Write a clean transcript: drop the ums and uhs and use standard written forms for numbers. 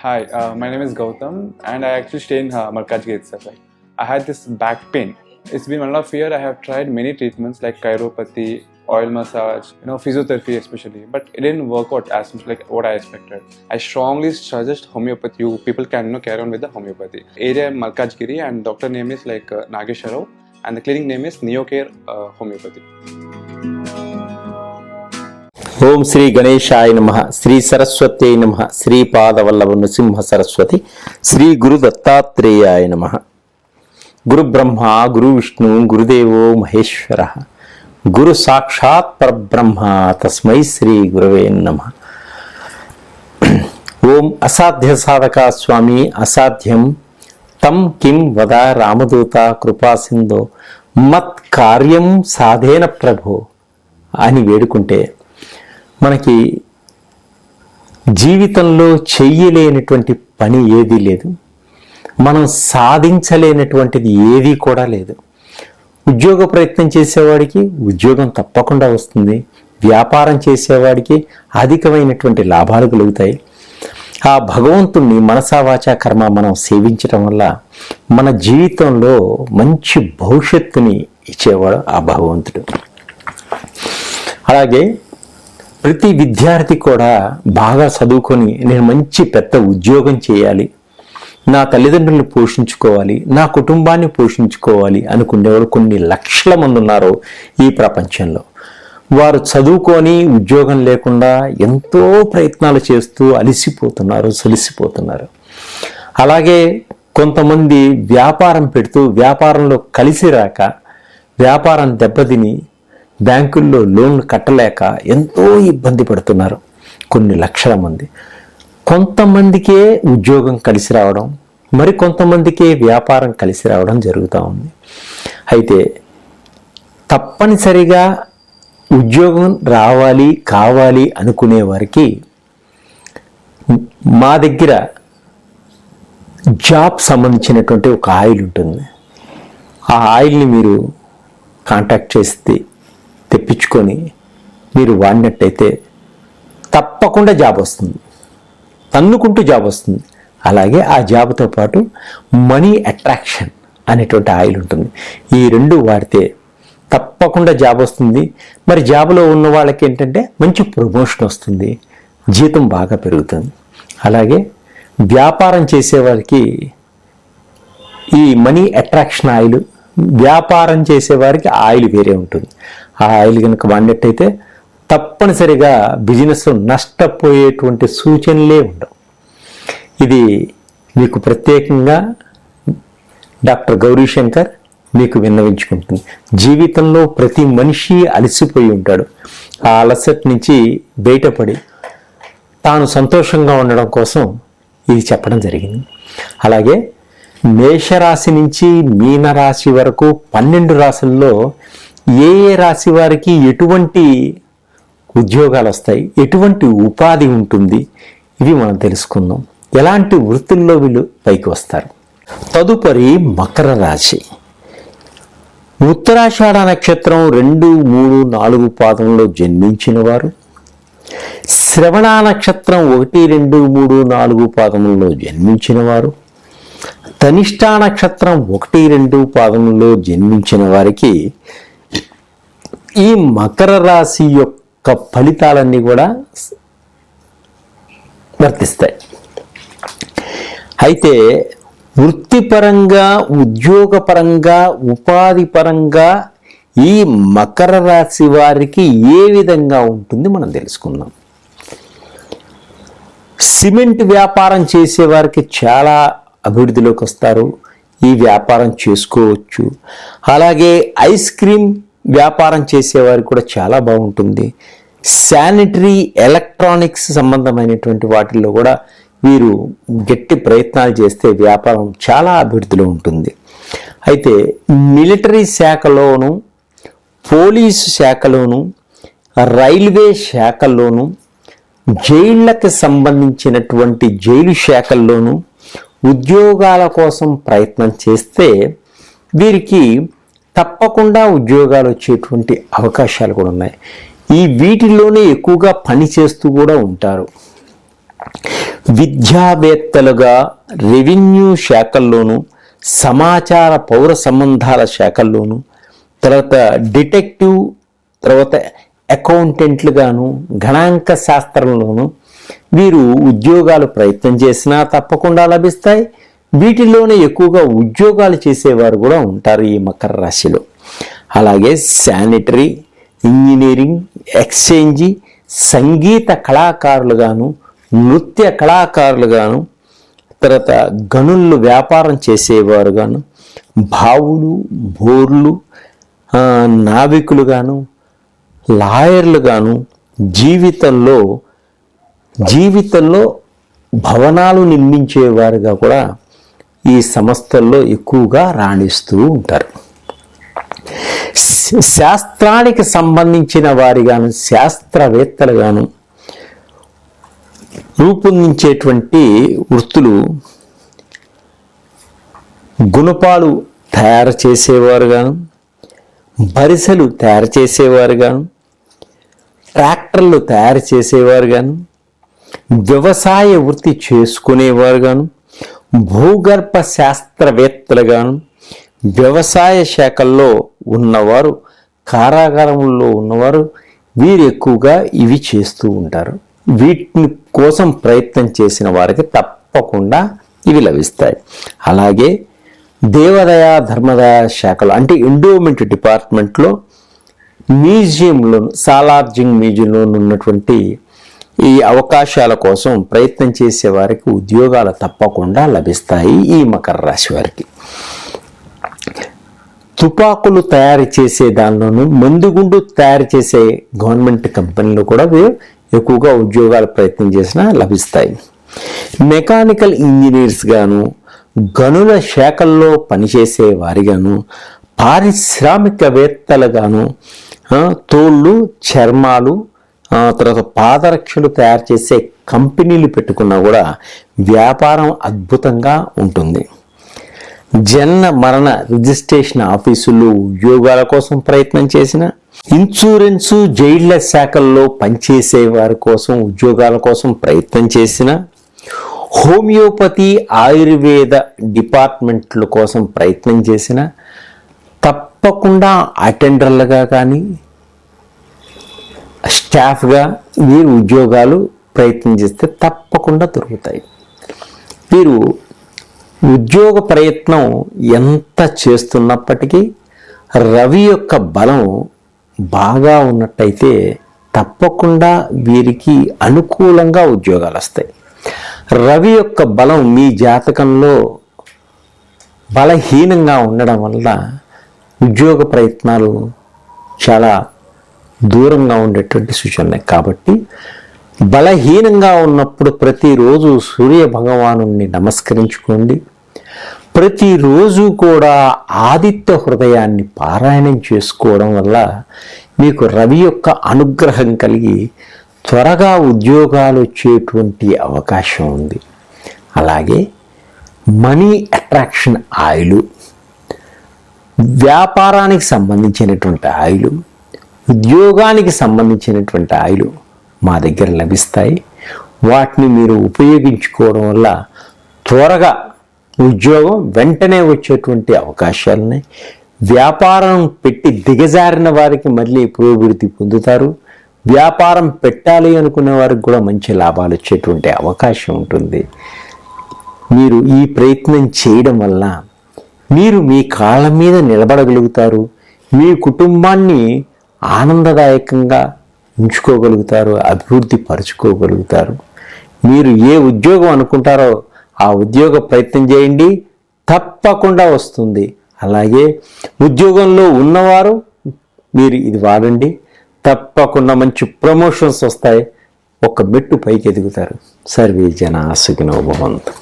Hi, my name is Gautam, and I actually stay in Malkajgiri itself. Like, I had this back pain. It's been 1.5 years. I have tried many treatments like chiropathy, oil massage, physiotherapy especially, but it didn't work out as much like what I expected. I strongly suggest homeopathy. You people can carry on with the homeopathy. Area Malkajgiri, and doctor name is like Nagesharao, and the clinic name is Neocare Homeopathy. ఓం శ్రీ గణేశాయ నమః, శ్రీ సరస్వతే నమః, శ్రీ పాదవల్లభ నృసింహ సరస్వతి, శ్రీ గురు దత్తాత్రేయాయ నమః. గురు బ్రహ్మ గురు విష్ణు గురుదేవో మహేశ్వర, గురు సాక్షాత్ పరబ్రహ్మ తస్మై శ్రీ గురవే నమః. ఓం అసాధ్య సాధక స్వామి అసాధ్యం తం కిం వద రామదూత కృపాసింధో మత్ కార్యం సాధేన ప్రభో అని వేడుకుంటే మనకి జీవితంలో చెయ్యలేనటువంటి పని ఏదీ లేదు, మనం సాధించలేనటువంటిది ఏదీ కూడా లేదు. ఉద్యోగ ప్రయత్నం చేసేవాడికి ఉద్యోగం తప్పకుండా వస్తుంది, వ్యాపారం చేసేవాడికి అధికమైనటువంటి లాభాలు కలుగుతాయి. ఆ భగవంతుణ్ణి మనసా వాచా కర్మ మనం సేవించడం వల్ల మన జీవితంలో మంచి భవిష్యత్తుని ఇచ్చేవాడు ఆ భగవంతుడు. అలాగే ప్రతి విద్యార్థి కూడా బాగా చదువుకొని నేను మంచి పెద్ద ఉద్యోగం చేయాలి, నా తల్లిదండ్రులను పోషించుకోవాలి, నా కుటుంబాన్ని పోషించుకోవాలి అనుకునేవారు కొన్ని లక్షల మంది ఉన్నారు ఈ ప్రపంచంలో. వారు చదువుకొని ఉద్యోగం లేకుండా ఎంతో ప్రయత్నాలు చేస్తూ సలిసిపోతున్నారు. అలాగే కొంతమంది వ్యాపారం పెడుతూ వ్యాపారంలో కలిసి రాక వ్యాపారం దెబ్బతిని బ్యాంకుల్లో లోన్లు కట్టలేక ఎంతో ఇబ్బంది పడుతున్నారు కొన్ని లక్షల మంది. కొంతమందికే ఉద్యోగం కలిసి రావడం, మరి కొంతమందికే వ్యాపారం కలిసి రావడం జరుగుతూ ఉంది. అయితే తప్పనిసరిగా ఉద్యోగం కావాలి అనుకునే వారికి మా దగ్గర జాబ్ సంబంధించినటువంటి ఒక ఆయిల్ ఉంటుంది. ఆ ఆయిల్ని మీరు కాంటాక్ట్ చేస్తే తెప్పించుకొని మీరు వాడినట్టయితే తప్పకుండా జాబ్ వస్తుంది, తన్నుకుంటూ జాబ్ వస్తుంది. అలాగే ఆ జాబ్తో పాటు మనీ అట్రాక్షన్ అనేటువంటి ఆయిల్ ఉంటుంది. ఈ రెండు వాడితే తప్పకుండా జాబ్ వస్తుంది. మరి జాబ్లో ఉన్న వాళ్ళకి ఏంటంటే మంచి ప్రమోషన్ వస్తుంది, జీతం బాగా పెరుగుతుంది. అలాగే వ్యాపారం చేసేవారికి ఈ మనీ అట్రాక్షన్ ఆయిల్, వ్యాపారం చేసేవారికి ఆయిల్ వేరే ఉంటుంది. ఆ ఆయిల్ కనుక వాడినట్టయితే తప్పనిసరిగా బిజినెస్ నష్టపోయేటువంటి సూచనలే ఉండవు. ఇది మీకు ప్రత్యేకంగా డాక్టర్ గౌరీశంకర్ మీకు విన్నవించుకుంటుంది. జీవితంలో ప్రతి మనిషి అలసిపోయి ఉంటాడు. ఆ అలసట నుంచి బయటపడి తాను సంతోషంగా ఉండడం కోసం ఇది చెప్పడం జరిగింది. అలాగే మేషరాశి నుంచి మీనరాశి వరకు 12 రాశుల్లో ఏ రాశి వారికి ఎటువంటి ఉద్యోగాలు వస్తాయి, ఎటువంటి ఉపాధి ఉంటుంది, ఇవి మనం తెలుసుకుందాం. ఎలాంటి వృత్తుల్లో వీళ్ళు పైకి వస్తారు. తదుపరి మకర రాశి. ఉత్తరాషాఢ నక్షత్రం 2, 3, 4 పాదంలో జన్మించిన వారు, శ్రవణ నక్షత్రం 1, 2, 3, 4 పాదములలో జన్మించిన వారు, ధనిష్ఠా నక్షత్రం 1, 2 పాదములలో జన్మించిన వారికి ఈ మకర రాశి యొక్క ఫలితాలన్నీ కూడా వర్తిస్తాయి. అయితే వృత్తిపరంగా, ఉద్యోగపరంగా, ఉపాధి పరంగా ఈ మకర రాశి వారికి ఏ విధంగా ఉంటుంది మనం తెలుసుకుందాం. సిమెంట్ వ్యాపారం చేసేవారికి చాలా అభివృద్ధిలోకి వస్తారు, ఈ వ్యాపారం చేసుకోవచ్చు. అలాగే ఐస్ క్రీమ్ వ్యాపారం చేసేవారికి కూడా చాలా బాగుంటుంది. శానిటరీ, ఎలక్ట్రానిక్స్ సంబంధమైనటువంటి వాటిల్లో కూడా వీరు గట్టి ప్రయత్నాలు చేస్తే వ్యాపారం చాలా అభివృద్ధిలో ఉంటుంది. అయితే మిలిటరీ శాఖలోను, పోలీసు శాఖలోను, రైల్వే శాఖల్లోను, జైళ్ళకి సంబంధించినటువంటి జైలు శాఖల్లోనూ ఉద్యోగాల కోసం ప్రయత్నం చేస్తే వీరికి తప్పకుండా ఉద్యోగాలు వచ్చేటువంటి అవకాశాలు కూడా ఉన్నాయి. ఈ వీటిల్లోనే ఎక్కువగా పని చేస్తూ కూడా ఉంటారు. విద్యావేత్తలుగా రెవెన్యూ శాఖల్లోనూ, సమాచార పౌర సంబంధాల శాఖల్లోనూ, తర్వాత డిటెక్టివ్, తర్వాత అకౌంటెంట్లుగాను, గణాంక శాస్త్రంలోనూ వీరు ఉద్యోగాలు ప్రయత్నం చేసినా తప్పకుండా లభిస్తాయి. వీటిలోనే ఎక్కువగా ఉద్యోగాలు చేసేవారు కూడా ఉంటారు ఈ మకర రాశిలో. అలాగే శానిటరీ, ఇంజనీరింగ్, ఎక్స్చేంజి, సంగీత కళాకారులుగాను, నృత్య కళాకారులుగాను, తర్వాత గనుల్లో వ్యాపారం చేసేవారుగాను, బావులు, బోర్లు, నావికులుగాను, లాయర్లుగాను, జీవితంలో భవనాలు నిర్మించేవారుగా కూడా ఈ సంస్థల్లో ఎక్కువగా రాణిస్తూ ఉంటారు. శాస్త్రానికి సంబంధించిన వారిగాను, శాస్త్రవేత్తలుగాను రూపొందించేటువంటి వృత్తులు గుణపాలు తయారు చేసేవారుగాను, బరిసెలు తయారు చేసేవారుగాను, ట్రాక్టర్లు తయారు చేసేవారుగాను, వ్యవసాయ వృత్తి చేసుకునేవారుగాను, భూగర్భ శాస్త్రవేత్తలుగాను, వ్యవసాయ శాఖల్లో ఉన్నవారు, కారాగారంలో ఉన్నవారు వీరు ఎక్కువగా ఇవి చేస్తూ ఉంటారు. వీటిని కోసం ప్రయత్నం చేసిన వారికి తప్పకుండా ఇవి లభిస్తాయి. అలాగే దేవాదాయ ధర్మదాయ శాఖలో అంటే ఎండోమెంట్ డిపార్ట్మెంట్లో, మ్యూజియంలో, సాలార్జింగ్ మ్యూజియంలో ఉన్నటువంటి ఈ అవకాశాల కోసం ప్రయత్నం చేసే వారికి ఉద్యోగాలు తప్పకుండా లభిస్తాయి ఈ మకర రాశి వారికి. తుపాకులు తయారు చేసే దానిలోనూ, మందుగుండు తయారు చేసే గవర్నమెంట్ కంపెనీలు కూడా ఎక్కువగా ఉద్యోగాలు ప్రయత్నం చేసినా లభిస్తాయి. మెకానికల్ ఇంజనీర్స్ గాను, గనుల శాఖల్లో పనిచేసే వారిగాను, పారిశ్రామికవేత్తలుగాను, తోళ్ళు, చర్మాలు, తర్వాత పాదరక్షలు తయారు చేసే కంపెనీలు పెట్టుకున్నా కూడా వ్యాపారం అద్భుతంగా ఉంటుంది. జన్మ మరణ రిజిస్ట్రేషన్ ఆఫీసులు ఉద్యోగాల కోసం ప్రయత్నం చేసిన, ఇన్సూరెన్సు, జైళ్ల శాఖల్లో పనిచేసే వారి కోసం ఉద్యోగాల కోసం ప్రయత్నం చేసిన, హోమియోపతి, ఆయుర్వేద డిపార్ట్మెంట్ల కోసం ప్రయత్నం చేసిన తప్పకుండా అటెండర్లుగా కానీ స్టాఫ్గా వీరు ఉద్యోగాలు ప్రయత్నం చేస్తే తప్పకుండా దొరుకుతాయి. వీరు ఉద్యోగ ప్రయత్నం ఎంత చేస్తున్నప్పటికీ రవి యొక్క బలం బాగా ఉన్నట్టయితే తప్పకుండా వీరికి అనుకూలంగా ఉద్యోగాలు వస్తాయి. రవి యొక్క బలం మీ జాతకంలో బలహీనంగా ఉండడం వల్ల ఉద్యోగ ప్రయత్నాలు చాలా దూరంగా ఉండేటువంటి సూచనలు. కాబట్టి బలహీనంగా ఉన్నప్పుడు ప్రతిరోజు సూర్య భగవాను నమస్కరించుకోండి. ప్రతిరోజు కూడా ఆదిత్య హృదయాన్ని పారాయణం చేసుకోవడం వల్ల మీకు రవి యొక్క అనుగ్రహం కలిగి త్వరగా ఉద్యోగాలు వచ్చేటువంటి అవకాశం ఉంది. అలాగే మనీ అట్రాక్షన్ ఆయిల్, వ్యాపారానికి సంబంధించినటువంటి ఆయిల్, ఉద్యోగానికి సంబంధించినటువంటి ఆయిల్ మా దగ్గర లభిస్తాయి. వాటిని మీరు ఉపయోగించుకోవడం వల్ల త్వరగా ఉద్యోగం వెంటనే వచ్చేటువంటి అవకాశాలున్నాయి. వ్యాపారం పెట్టి దిగజారిన వారికి మళ్ళీ పురోభివృద్ధి పొందుతారు. వ్యాపారం పెట్టాలి అనుకునే వారికి కూడా మంచి లాభాలు వచ్చేటువంటి అవకాశం ఉంటుంది. మీరు ఈ ప్రయత్నం చేయడం వల్ల మీరు మీ కాళ్ళ మీద నిలబడగలుగుతారు. మీ కుటుంబాన్ని ఆనందదాయకంగా ఉంచుకోగలుగుతారు, అభివృద్ధి పరుచుకోగలుగుతారు. మీరు ఏ ఉద్యోగం అనుకుంటారో ఆ ఉద్యోగ ప్రయత్నం చేయండి, తప్పకుండా వస్తుంది. అలాగే ఉద్యోగంలో ఉన్నవారు మీరు ఇది వాడండి, తప్పకుండా మంచి ప్రమోషన్స్ వస్తాయి. ఒక మెట్టు పైకి ఎదుగుతారు. సర్వే జనా సుఖినో భవంతు.